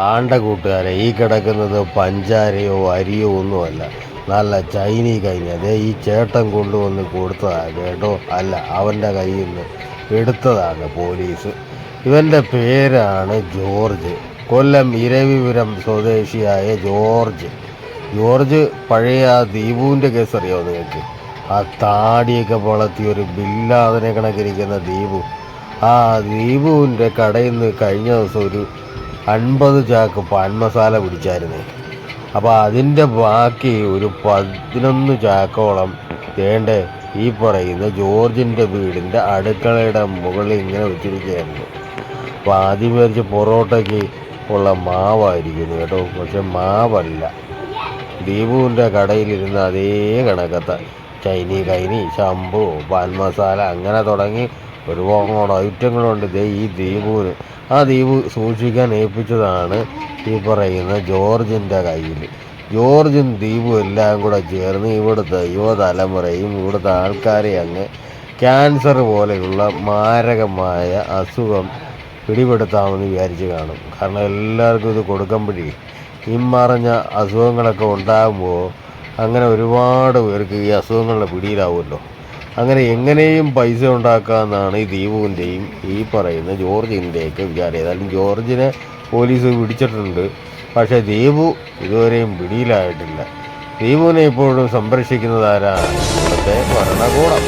ആണ്ട കൂട്ടുകാരെ, ഈ കിടക്കുന്നത് പഞ്ചാരയോ അരിയോ ഒന്നുമല്ല, നല്ല ചൈനീ കൈനി. അതേ ഈ ചേട്ടൻ കൊണ്ടുവന്ന് കൊടുത്തതാണ് കേട്ടോ. അല്ല, അവൻ്റെ കയ്യിൽ നിന്ന് എടുത്തതാണ് പോലീസ്. ഇവൻ്റെ പേരാണ് ജോർജ്. കൊല്ലം ഇരവിപുരം സ്വദേശിയായ ജോർജ്. ജോർജ് പഴയ ആ ദീപുവിൻ്റെ കേസ് അറിയാമോ നിങ്ങൾക്ക്? ആ താടിയൊക്കെ വളർത്തി ഒരു ബില്ലാതിനെ കണക്കിരിക്കുന്ന ദീപു. ആ ദീപുവിൻ്റെ കടയിൽ നിന്ന് കഴിഞ്ഞ ദിവസം ഒരു 50 ചാക്ക് പാൻ മസാല പിടിച്ചായിരുന്നേ. അപ്പോൾ അതിൻ്റെ ബാക്കി ഒരു 11 ചാക്കോളം വേണ്ട ഈ പറയുന്ന ജോർജിൻ്റെ വീടിൻ്റെ അടുക്കളയുടെ മുകളിൽ ഇങ്ങനെ വെച്ചിരിക്കുകയായിരുന്നു. അപ്പോൾ ആദ്യം വിചാരിച്ച് പൊറോട്ടയ്ക്ക് ഉള്ള മാവായിരിക്കുന്നു കേട്ടോ. പക്ഷെ മാവല്ല, ദീപുവിൻ്റെ കടയിലിരുന്ന അതേ കണക്കത്തെ ചൈനീ കൈനി, ശംഭു, പാൻ മസാല അങ്ങനെ തുടങ്ങി ഒരുപാട് ഐറ്റങ്ങളുണ്ട് ഈ ദീപുവിന്. ആ ദീപു സൂക്ഷിക്കാൻ ഏൽപ്പിച്ചതാണ് ഈ പറയുന്ന ജോർജിൻ്റെ കയ്യിൽ. ജോർജും ദീപും എല്ലാം കൂടെ ചേർന്ന് ഇവിടുത്തെ യുവതലമുറയും ഇവിടുത്തെ ആൾക്കാരെ അങ്ങ് ക്യാൻസർ പോലെയുള്ള മാരകമായ അസുഖം പിടിപെടുത്താമെന്ന് വിചാരിച്ച് കാണും. കാരണം എല്ലാവർക്കും ഇത് കൊടുക്കുമ്പോഴേ ഇമ്മറിഞ്ഞ അസുഖങ്ങളൊക്കെ ഉണ്ടാകുമ്പോൾ അങ്ങനെ ഒരുപാട് പേർക്ക് ഈ അസുഖങ്ങളുടെ പിടിയിലാവുമല്ലോ. അങ്ങനെ എങ്ങനെയും പൈസ ഉണ്ടാക്കാമെന്നാണ് ഈ ദീപുവിൻ്റെയും ഈ പറയുന്ന ജോർജിൻ്റെയൊക്കെ വിചാരം. ഏതായാലും ജോർജിനെ പോലീസ് പിടിച്ചിട്ടുണ്ട്. പക്ഷേ ദീപു ഇതുവരെയും പിടിയിലായിട്ടില്ല. ദീപുവിനെ ഇപ്പോഴും സംരക്ഷിക്കുന്നതാരാണ്? ഇവിടുത്തെ ഭരണകൂടം.